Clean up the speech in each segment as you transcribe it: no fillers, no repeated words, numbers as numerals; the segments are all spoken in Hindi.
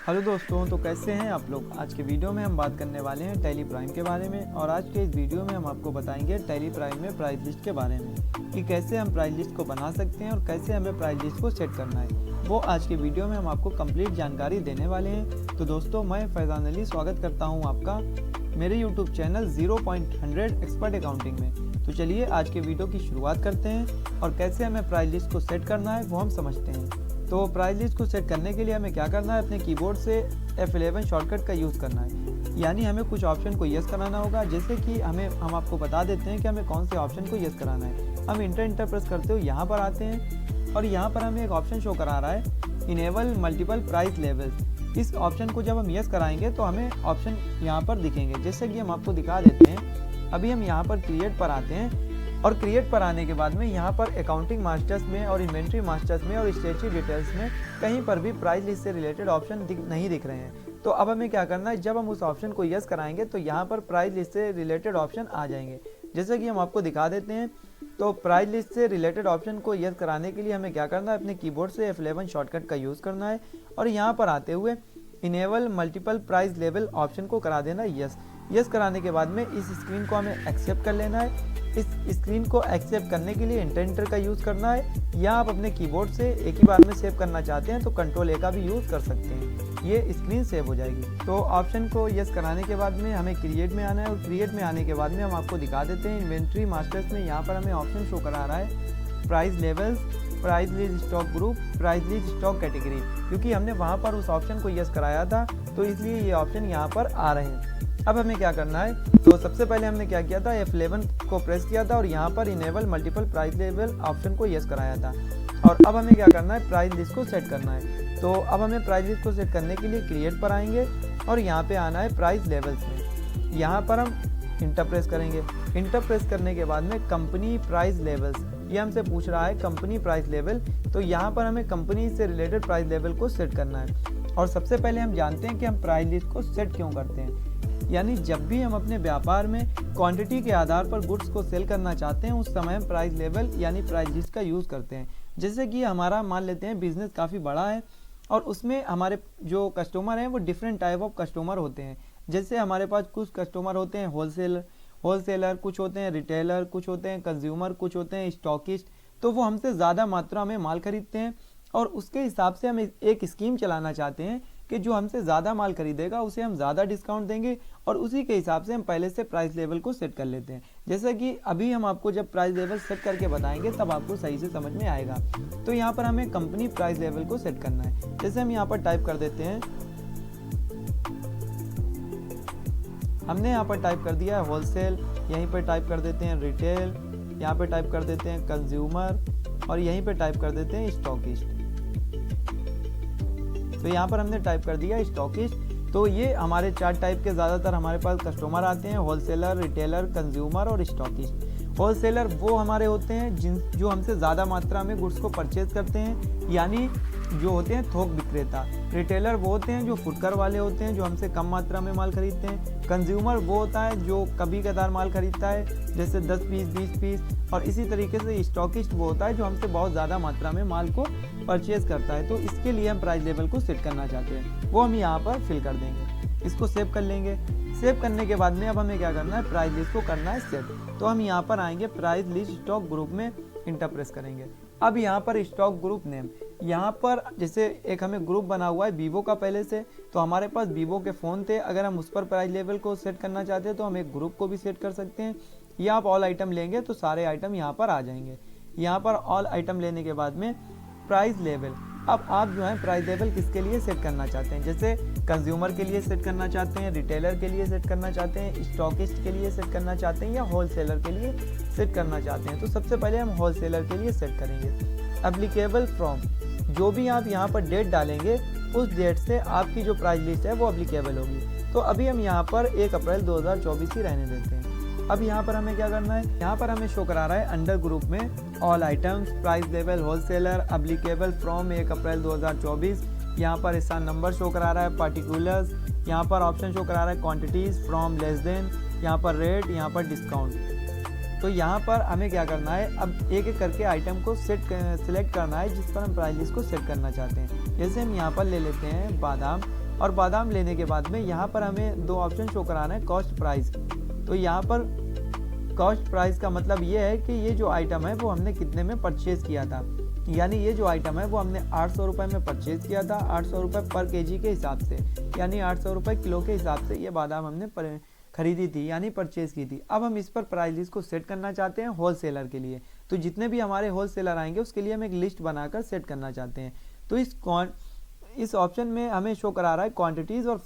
हेलो दोस्तों, तो कैसे हैं आप लोग। आज के वीडियो में हम बात करने वाले हैं टैली प्राइम के बारे में। और आज के इस वीडियो में हम आपको बताएंगे टैली प्राइम में प्राइस लिस्ट के बारे में कि कैसे हम प्राइस लिस्ट को बना सकते हैं और कैसे हमें प्राइस लिस्ट को सेट करना है। वो आज के वीडियो में हम आपको कंप्लीट जानकारी देने वाले हैं। तो दोस्तों, मैं फैज़ान अली स्वागत करता हूँ आपका मेरे यूट्यूब चैनल 0.100 एक्सपर्ट अकाउंटिंग में। तो चलिए आज के वीडियो की शुरुआत करते हैं और कैसे हमें प्राइस लिस्ट को सेट करना है वो हम समझते हैं। तो प्राइस लिस्ट को सेट करने के लिए हमें क्या करना है, अपने कीबोर्ड से F11 शॉर्टकट का यूज़ करना है। यानी हमें कुछ ऑप्शन को यस कराना होगा। जैसे कि हम आपको बता देते हैं कि हमें कौन से ऑप्शन को यस कराना है। हम इंटर प्रेस करते हुए यहाँ पर आते हैं और यहाँ पर हमें एक ऑप्शन शो करा रहा है, इनेबल मल्टीपल प्राइस लेवल्स। इस ऑप्शन को जब हम यस कराएंगे तो हमें ऑप्शन यहाँ पर दिखेंगे। जैसे कि हम आपको दिखा देते हैं। अभी हम यहाँ पर क्रिएट पर आते हैं और क्रिएट पर आने के बाद में यहाँ पर अकाउंटिंग मास्टर्स में और इन्वेंट्री मास्टर्स में और स्ट्रेटजी डिटेल्स में कहीं पर भी प्राइस लिस्ट से रिलेटेड ऑप्शन नहीं दिख रहे हैं। तो अब हमें क्या करना है, जब हम उस ऑप्शन को यस कराएंगे तो यहाँ पर प्राइस लिस्ट से रिलेटेड ऑप्शन आ जाएंगे। जैसे कि हम आपको दिखा देते हैं। तो प्राइस लिस्ट से रिलेटेड ऑप्शन को यस कराने के लिए हमें क्या करना है, अपने कीबोर्ड से F11 शॉर्टकट का यूज़ करना है और यहाँ पर आते हुए enable multiple price level option को करा देना है यस। यस कराने के बाद में इस स्क्रीन को हमें एक्सेप्ट कर लेना है। इस स्क्रीन को एक्सेप्ट करने के लिए इंटर का यूज़ करना है, या आप अपने कीबोर्ड से एक ही बार में सेव करना चाहते हैं तो Ctrl A का भी यूज़ कर सकते हैं। ये स्क्रीन सेव हो जाएगी। तो ऑप्शन को यस कराने के बाद में हमें क्रिएट में आना है और क्रिएट में आने के बाद में हम आपको दिखा देते हैं इन्वेंट्री मास्टर्स में यहाँ पर हमें ऑप्शन शो करा रहा है price levels, price list stock group, price list stock category. क्योंकि हमने वहाँ पर उस ऑप्शन को यस कराया था तो इसलिए ये ऑप्शन यहाँ पर आ रहे हैं। अब हमें क्या करना है, तो सबसे पहले हमने क्या किया था, F11 को प्रेस किया था और यहाँ पर enable multiple price level option को यस कराया था। और अब हमें क्या करना है, प्राइस लिस्ट को सेट करना है। तो अब हमें प्राइस लिस्ट को सेट करने के लिए क्रिएट पर आएंगे और यहाँ पे आना है प्राइस लेवल्स में। यहाँ पर हम इंटर प्रेस करेंगे। इंटर प्रेस करने के बाद में कंपनी प्राइस लेवल्स, ये हमसे पूछ रहा है कंपनी प्राइस लेवल। तो यहाँ पर हमें कंपनी से रिलेटेड प्राइस लेवल को सेट करना है। और सबसे पहले हम जानते हैं कि हम प्राइस लिस्ट को सेट क्यों करते हैं। यानी जब भी हम अपने व्यापार में क्वांटिटी के आधार पर गुड्स को सेल करना चाहते हैं उस समय हम प्राइस लेवल यानी प्राइस लिस्ट का यूज़ करते हैं। जैसे कि हमारा मान लेते हैं बिजनेस काफ़ी बड़ा है और उसमें हमारे जो कस्टमर हैं वो डिफरेंट टाइप ऑफ कस्टमर होते हैं। जैसे हमारे पास कुछ कस्टमर होते हैं होलसेलर, कुछ होते हैं रिटेलर, कुछ होते हैं कंज्यूमर, कुछ होते हैं स्टॉकिस्ट। तो वो हमसे ज़्यादा मात्रा में माल खरीदते हैं और उसके हिसाब से हम एक स्कीम चलाना चाहते हैं कि जो हमसे ज़्यादा माल खरीदेगा उसे हम ज़्यादा डिस्काउंट देंगे और उसी के हिसाब से हम पहले से प्राइस लेवल को सेट कर लेते हैं। जैसे कि अभी हम आपको जब प्राइस लेवल सेट करके बताएंगे तब आपको सही से समझ में आएगा। तो यहाँ पर हमें कंपनी प्राइस लेवल को सेट करना है। जैसे हम यहाँ पर टाइप कर देते हैं, हमने यहाँ पर टाइप कर दिया है होलसेल, यहीं पर टाइप कर देते हैं रिटेल, यहाँ पर टाइप कर देते हैं कंज्यूमर और यहीं पर टाइप कर देते हैं स्टॉकिस्ट। तो यहाँ पर हमने टाइप कर दिया स्टॉकिस्ट। तो ये हमारे 4 टाइप के ज़्यादातर हमारे पास कस्टमर आते हैं, होलसेलर, रिटेलर, कंज्यूमर और स्टॉकिस्ट। होलसेलर वो हमारे होते हैं जो हमसे ज़्यादा मात्रा में गुड्स को परचेज करते हैं, यानी जो होते हैं थोक विक्रेता। रिटेलर वो होते हैं जो फुटकर वाले होते हैं, जो हमसे कम मात्रा में माल खरीदते हैं। कंज्यूमर वो होता है जो कभी कदार माल खरीदता है, जैसे 10 पीस 20 पीस। और इसी तरीके से स्टॉकिस्ट वो होता है जो हमसे बहुत ज़्यादा मात्रा में माल को परचेज करता है। तो इसके लिए हम प्राइस लेवल को सेट करना चाहते हैं, वो हम यहाँ पर फिल कर देंगे। इसको सेव कर लेंगे। सेव करने के बाद में अब हमें क्या करना है, प्राइस लिस्ट को करना है सेट। तो हम यहाँ पर आएंगे प्राइस लिस्ट स्टॉक ग्रुप में, इंटर प्रेस करेंगे। अब यहाँ पर स्टॉक ग्रुप नेम, यहाँ पर जैसे एक हमें ग्रुप बना हुआ है वीवो का पहले से, तो हमारे पास वीवो के फ़ोन थे। अगर हम उस पर प्राइस लेवल को सेट करना चाहते हैं तो हम एक ग्रुप को भी सेट कर सकते हैं, या आप ऑल आइटम लेंगे तो सारे आइटम यहाँ पर आ जाएंगे। यहाँ पर ऑल आइटम लेने के बाद में प्राइस लेवल, अब आप जो है प्राइस लेवल किसके लिए सेट करना चाहते हैं, जैसे कंज्यूमर के लिए सेट करना चाहते हैं, रिटेलर के लिए सेट करना चाहते हैं, स्टॉकिस्ट के लिए सेट करना चाहते हैं, या होलसेलर के लिए सेट करना चाहते हैं। तो सबसे पहले हम होलसेलर के लिए सेट करेंगे। एप्लीकेबल फ्रॉम, जो भी आप यहाँ पर डेट डालेंगे उस डेट से आपकी जो प्राइस लिस्ट है वो एप्लीकेबल होगी। तो अभी हम यहाँ पर 1 अप्रैल 2024 ही रहने देते हैं। अब यहाँ पर हमें क्या करना है, यहाँ पर हमें शो करा रहा है अंडर ग्रुप में all items, price level, wholesaler, applicable from 1 अप्रैल 2024। यहाँ पर स्थान नंबर शो करा रहा है, पार्टिकुलर्स, यहाँ पर ऑप्शन शो करा रहा है क्वांटिटीज, फ्रॉम, लेस देन, यहाँ पर रेट, यहाँ पर डिस्काउंट। तो यहाँ पर हमें क्या करना है, अब एक एक करके आइटम को सिलेक्ट करना है जिस पर हम प्राइस लिस्ट को सेट करना चाहते हैं। जैसे हम यहाँ पर ले लेते हैं बादाम, और बादाम लेने के बाद में यहाँ पर हमें दो ऑप्शन शो कराना है कॉस्ट प्राइस। तो यहाँ पर कॉस्ट प्राइस का मतलब ये है कि ये जो आइटम है वो हमने कितने में परचेज किया था, यानी ये जो आइटम है वो हमने 800 रुपये में परचेज किया था, 800 रुपये पर केजी के हिसाब से, यानी 800 रुपये किलो के हिसाब से ये बादाम हमने खरीदी थी यानी परचेज की थी। अब हम इस पर प्राइस लिस्ट को सेट करना चाहते हैं होल सेलर के लिए। तो जितने भी हमारे होल सेलर आएंगे उसके लिए हम एक लिस्ट बनाकर सेट करना चाहते हैं। तो इस ऑप्शन में हमें शो करा रहा है क्वांटिटीज़ और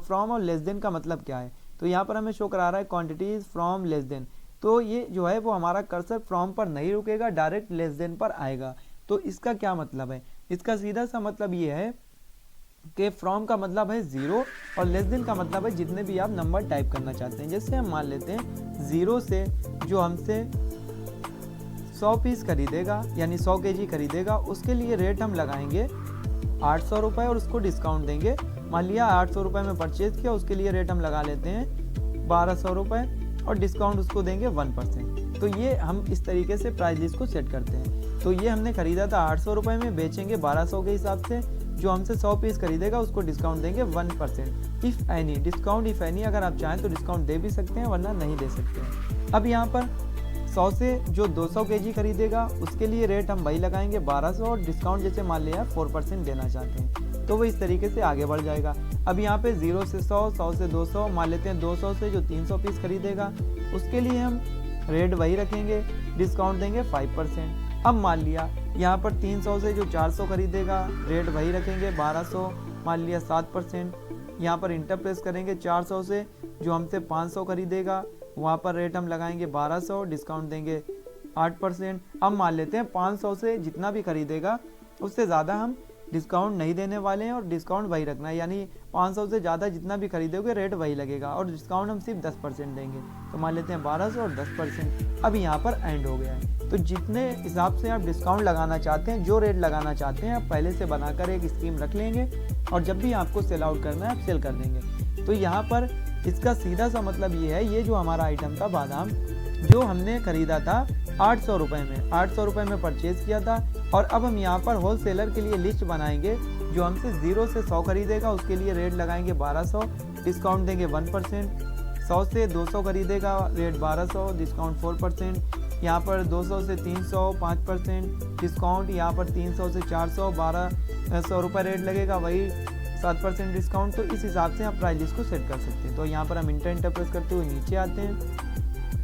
फ्रॉम और लेस देन का मतलब क्या है। तो यहाँ पर हमें शो करा रहा है क्वांटिटीज़ फ्रॉम लेस देन। तो ये जो है वो हमारा कर्सर फ्रॉम पर नहीं रुकेगा, डायरेक्ट लेस देन पर आएगा। तो इसका क्या मतलब है, इसका सीधा सा मतलब ये है कि फ्रॉम का मतलब है 0 और लेस देन का मतलब है जितने भी आप नंबर टाइप करना चाहते हैं। जैसे हम मान लेते हैं 0 से जो हमसे 100 पीस खरीदेगा यानी 100 केजी खरीदेगा, उसके लिए रेट हम लगाएंगे 800 रुपये और उसको डिस्काउंट देंगे। मान लिया 800 रुपये में परचेज किया, उसके लिए रेट हम लगा लेते हैं 1200 रुपये और डिस्काउंट उसको देंगे 1%। तो ये हम इस तरीके से प्राइस लिस्ट को सेट करते हैं। तो ये हमने खरीदा था 800 रुपये में, बेचेंगे 1200 के हिसाब से। जो हमसे 100 पीस खरीदेगा उसको डिस्काउंट देंगे 1%। If any discount, if any अगर आप चाहें तो डिस्काउंट दे भी सकते हैं वरना नहीं दे सकते हैं। अब यहाँ पर 100 से जो 200 केजी खरीदेगा उसके लिए रेट हम वही लगाएंगे 1200 और डिस्काउंट जैसे मान लिया 4% देना चाहते हैं तो वो इस तरीके से आगे बढ़ जाएगा। अब यहाँ पे 0 से 100, 100 से 200, मान लेते हैं 200 से जो 300 पीस खरीदेगा उसके लिए हम रेट वही रखेंगे, डिस्काउंट देंगे 5%। अब मान लिया यहाँ पर 300 से जो 400 खरीदेगा रेट वही रखेंगे 1200, मान लिया 7%। यहाँ पर इंटर प्रेस करेंगे 400 से जो हमसे 500 खरीदेगा वहाँ पर रेट हम लगाएंगे 1200, डिस्काउंट देंगे 8%। अब मान लेते हैं 500 से जितना भी खरीदेगा उससे ज़्यादा हम डिस्काउंट नहीं देने वाले हैं और डिस्काउंट वही रखना है, यानी 500 से ज़्यादा जितना भी खरीदोगे रेट वही लगेगा और डिस्काउंट हम सिर्फ 10% देंगे। तो मान लेते हैं 1200 और 10%। अब यहाँ पर एंड हो गया है। तो जितने हिसाब से आप डिस्काउंट लगाना चाहते हैं, जो रेट लगाना चाहते हैं, आप पहले से बनाकर एक स्कीम रख लेंगे और जब भी आपको सेल आउट करना है आप सेल कर देंगे। तो यहाँ पर इसका सीधा सा मतलब ये है, ये जो हमारा आइटम था बादाम जो हमने खरीदा था 800 रुपये में, 800 रुपये में परचेज़ किया था और अब हम यहाँ पर होल सेलर के लिए लिस्ट बनाएंगे। जो हमसे 0 से 100 खरीदेगा उसके लिए रेट लगाएंगे 1200, डिस्काउंट देंगे 1%। 100 से 200 खरीदेगा रेट 1200, डिस्काउंट 4%। यहाँ पर 200 से 300 5% डिस्काउंट, यहाँ पर 300 से 400 1200 रुपये रेट लगेगा, वही 7% डिस्काउंट। तो इस हिसाब से आप प्राइस लिस्ट को सेट कर सकते हैं। तो यहाँ पर हम इंटर प्रेस करते हुए नीचे आते हैं।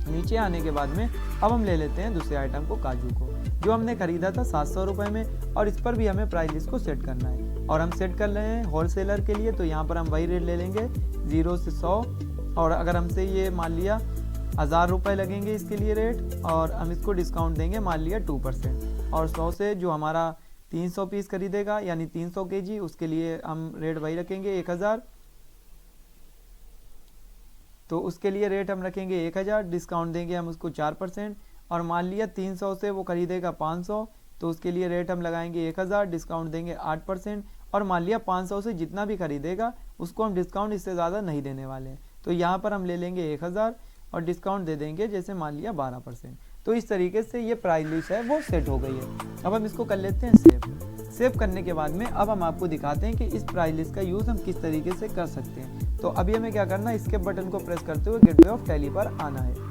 नीचे आने के बाद में अब हम ले लेते हैं दूसरे आइटम को, काजू को, जो हमने खरीदा था 700 रुपये में और इस पर भी हमें प्राइस लिस्ट को सेट करना है और हम सेट कर रहे हैं होल सेलर के लिए। तो यहाँ पर हम वही रेट ले लेंगे 0 से 100 और अगर हमसे ये मान लिया 1000 रुपये लगेंगे इसके लिए रेट और हम इसको डिस्काउंट देंगे मान लिया 2%। और 100 से जो हमारा 300 पीस खरीदेगा यानी 300 केजी उसके लिए हम रेट वही रखेंगे 1000, तो उसके लिए रेट हम रखेंगे 1000, डिस्काउंट देंगे हम उसको 4%। और मान लिया 300 से वो खरीदेगा 500 तो उसके लिए रेट हम लगाएंगे 1000, डिस्काउंट देंगे 8%। और मान लिया 500 से जितना भी खरीदेगा उसको हम डिस्काउंट इससे ज़्यादा नहीं देने वाले हैं। तो यहाँ पर हम ले लेंगे 1000 और डिस्काउंट दे देंगे जैसे मान लिया 12%। तो इस तरीके से ये प्राइस लिस्ट है वो सेट हो गई है। अब हम इसको कर लेते हैं सेव करने के बाद में अब हम आपको दिखाते हैं कि इस प्राइस लिस्ट का यूज़ हम किस तरीके से कर सकते हैं। तो अभी हमें क्या करना है, एस्केप बटन को प्रेस करते हुए गेटवे ऑफ टैली पर आना है।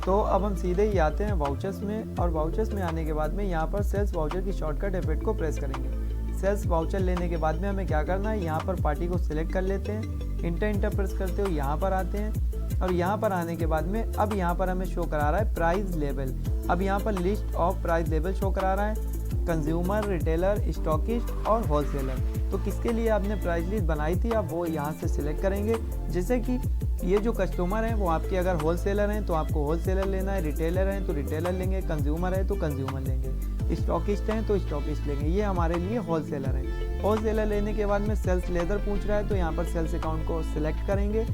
तो अब हम सीधे ही आते हैं वाउचर्स में और वाउचर्स में आने के बाद में यहाँ पर सेल्स वाउचर की शॉर्टकट इफेक्ट को प्रेस करेंगे। सेल्स वाउचर लेने के बाद में हमें क्या करना है, यहाँ पर पार्टी को सिलेक्ट कर लेते हैं, इंटर प्रेस करते हुए यहाँ पर आते हैं और यहाँ पर आने के बाद में अब यहाँ पर हमें शो करा रहा है प्राइस लेवल। अब यहाँ पर list of price level show करा रहा है, कंज्यूमर, रिटेलर, स्टॉकिस्ट और होलसेलर। तो किसके लिए आपने प्राइस लिस्ट बनाई थी आप वो यहाँ से सिलेक्ट करेंगे। जैसे कि ये जो कस्टमर हैं वो आपके अगर होलसेलर हैं तो आपको होलसेलर लेना है, रिटेलर हैं तो रिटेलर लेंगे, कंज्यूमर है तो कंज्यूमर लेंगे, स्टॉकिस्ट हैं तो स्टॉकिस्ट लेंगे। ये हमारे लिए होलसेलर हैं। होलसेलर लेने के बाद में सेल्स लेदर पूछ रहा है तो यहाँ पर सेल्स अकाउंट को सिलेक्ट करेंगे।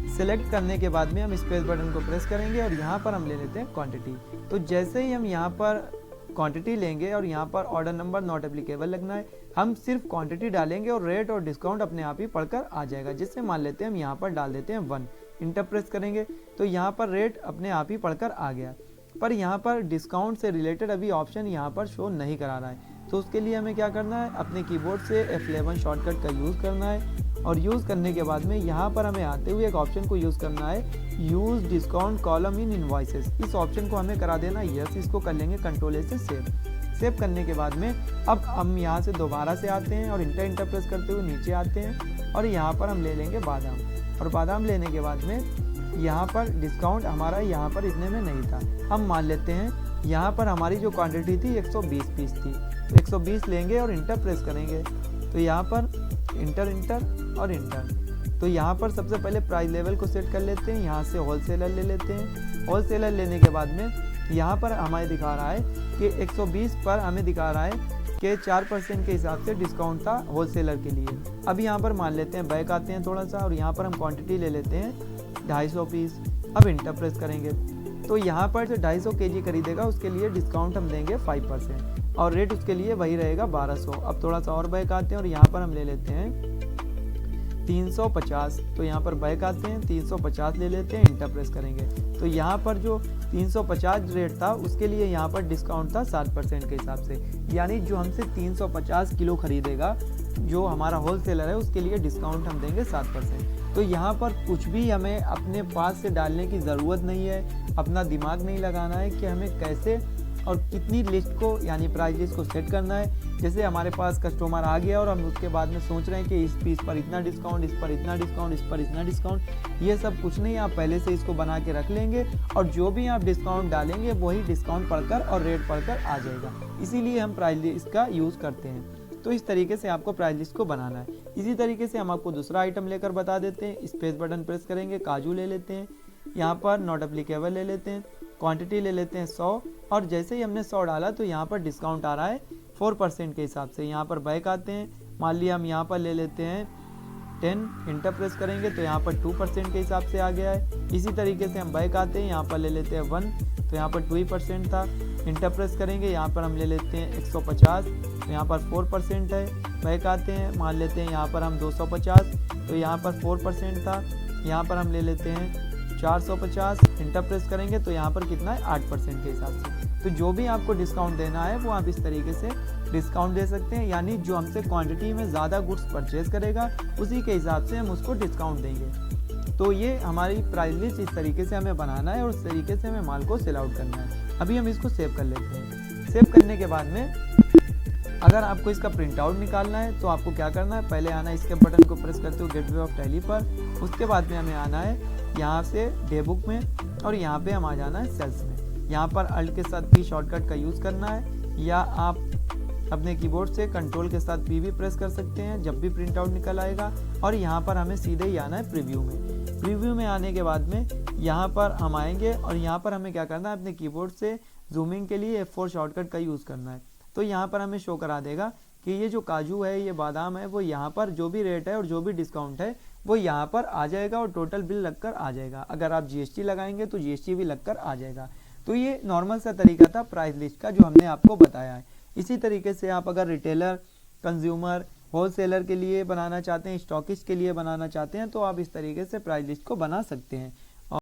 सिलेक्ट करने के बाद में हम स्पेस बटन को प्रेस करेंगे और यहाँ पर हम ले लेते हैं क्वांटिटी। तो जैसे ही हम यहाँ पर क्वांटिटी लेंगे और यहाँ पर ऑर्डर नंबर नॉट एप्लीकेबल लगना है, हम सिर्फ क्वांटिटी डालेंगे और रेट और डिस्काउंट अपने आप ही पढ़कर आ जाएगा। जिससे मान लेते हैं हम यहाँ पर डाल देते हैं 1, इंटर प्रेस करेंगे तो यहाँ पर रेट अपने आप ही पढ़कर आ गया। पर यहाँ पर डिस्काउंट से रिलेटेड अभी ऑप्शन यहाँ पर शो नहीं करा रहा है। तो उसके लिए हमें क्या करना है, अपने कीबोर्ड से F11 शॉर्टकट का यूज़ करना है और यूज़ करने के बाद में यहाँ पर हमें आते हुए एक ऑप्शन को यूज़ करना है, use discount column in invoices. इस ऑप्शन को हमें करा देना यस। इसको कर लेंगे कंट्रोल ए से सेव करने के बाद में अब हम यहाँ से दोबारा से आते हैं और इंटर प्रेस करते हुए नीचे आते हैं और यहाँ पर हम ले लेंगे बादाम। और बादाम लेने के बाद में यहाँ पर डिस्काउंट हमारा यहाँ पर इतने में नहीं था। हम मान लेते हैं यहाँ पर हमारी जो क्वांटिटी थी 120 पीस थी, तो 120 लेंगे और इंटर प्रेस करेंगे। तो यहाँ पर इंटर और इंटर। तो यहाँ पर सबसे पहले प्राइस लेवल को सेट कर लेते हैं, यहाँ से होलसेलर ले लेते हैं। होलसेलर लेने के बाद में यहाँ पर हमें दिखा रहा है कि 120 पर हमें दिखा रहा है कि 4% के हिसाब से डिस्काउंट था होलसेलर के लिए। अब यहाँ पर मान लेते हैं, बैक आते हैं थोड़ा सा और यहाँ पर हम क्वांटिटी ले लेते हैं 250 पीस। अब इंटर प्रेस करेंगे तो यहाँ पर जो 250 kg खरीदेगा उसके लिए डिस्काउंट हम देंगे 5% और रेट उसके लिए वही रहेगा 1200। अब थोड़ा सा और बैक आते हैं और यहाँ पर हम ले लेते हैं 350। तो यहाँ पर बैक आते हैं 350 ले लेते हैं, इंटर प्रेस करेंगे तो यहाँ पर जो 350 रेट था उसके लिए यहाँ पर डिस्काउंट था 7% के हिसाब से, यानी जो हमसे 350 किलो खरीदेगा जो हमारा होलसेलर है उसके लिए डिस्काउंट हम देंगे 7%। तो यहाँ पर कुछ भी हमें अपने पास से डालने की ज़रूरत नहीं है, अपना दिमाग नहीं लगाना है कि हमें कैसे और कितनी लिस्ट को यानी प्राइस लिस्ट को सेट करना है। जैसे हमारे पास कस्टमर आ गया और हम उसके बाद में सोच रहे हैं कि इस पीस पर इतना डिस्काउंट, इस पर इतना डिस्काउंट, इस पर इतना डिस्काउंट, ये सब कुछ नहीं। आप पहले से इसको बना के रख लेंगे और जो भी आप डिस्काउंट डालेंगे वही डिस्काउंट पढ़कर और रेट पढ़कर आ जाएगा। इसीलिए हम प्राइस लिस्ट का यूज़ करते हैं। तो इस तरीके से आपको प्राइस लिस्ट को बनाना है। इसी तरीके से हम आपको दूसरा आइटम लेकर बता देते हैं। स्पेस बटन प्रेस करेंगे, काजू ले लेते हैं, यहाँ पर नॉट एप्लीकेबल ले लेते हैं, क्वांटिटी ले लेते हैं 100 और जैसे ही हमने 100 डाला तो यहाँ पर डिस्काउंट आ रहा है 4% के हिसाब से। यहाँ पर बैक आते हैं, मान लिया हम यहाँ पर ले लेते हैं 10, इंटर प्रेस करेंगे तो यहाँ पर 2% के हिसाब से आ गया है। इसी तरीके से हम बैक आते हैं, यहाँ पर ले लेते हैं 1 तो यहाँ पर 2% था, इंटर प्रेस करेंगे यहाँ पर हम ले लेते हैं 150 तो यहाँ पर 4% है। बैक आते हैं, मान लेते हैं यहाँ पर हम 250 तो यहाँ पर 4% था, यहाँ पर हम ले लेते हैं 450, इंटर प्रेस करेंगे तो यहाँ पर कितना है 8% के हिसाब से। तो जो भी आपको डिस्काउंट देना है वो आप इस तरीके से डिस्काउंट दे सकते हैं, यानी जो हमसे क्वांटिटी में ज़्यादा गुड्स परचेज करेगा उसी के हिसाब से हम उसको डिस्काउंट देंगे। तो ये हमारी प्राइस लिस्ट इस तरीके से हमें बनाना है और उस तरीके से हमें माल को सेल आउट करना है। अभी हम इसको सेव कर लेते हैं। सेव करने के बाद में अगर आपको इसका प्रिंट आउट निकालना है तो आपको क्या करना है, पहले आना है इसके बटन को प्रेस करते हुए गेटवे ऑफ टैली पर। उसके बाद में हमें आना है यहाँ से डे बुक में और यहाँ पे हम आ जाना है सेल्स में। यहाँ पर अल्ट के साथ पी शॉर्टकट का यूज़ करना है या आप अपने कीबोर्ड से कंट्रोल के साथ पी भी प्रेस कर सकते हैं जब भी प्रिंट आउट निकल आएगा। और यहाँ पर हमें सीधे ही आना है प्रीव्यू में। प्रीव्यू में आने के बाद में यहाँ पर हम आएंगे और यहाँ पर हमें क्या करना है, अपने कीबोर्ड से जूमिंग के लिए F4 शॉर्टकट का यूज़ करना है। तो यहाँ पर हमें शो करा देगा कि ये जो काजू है, ये बादाम है, वो यहाँ पर जो भी रेट है और जो भी डिस्काउंट है वो यहाँ पर आ जाएगा और टोटल बिल लगकर आ जाएगा। अगर आप GST लगाएंगे तो GST भी लगकर आ जाएगा। तो ये नॉर्मल सा तरीका था प्राइस लिस्ट का जो हमने आपको बताया है। इसी तरीके से आप अगर रिटेलर, कंज्यूमर, होलसेलर के लिए बनाना चाहते हैं, स्टॉकिस्ट के लिए बनाना चाहते हैं तो आप इस तरीके से प्राइस लिस्ट को बना सकते हैं।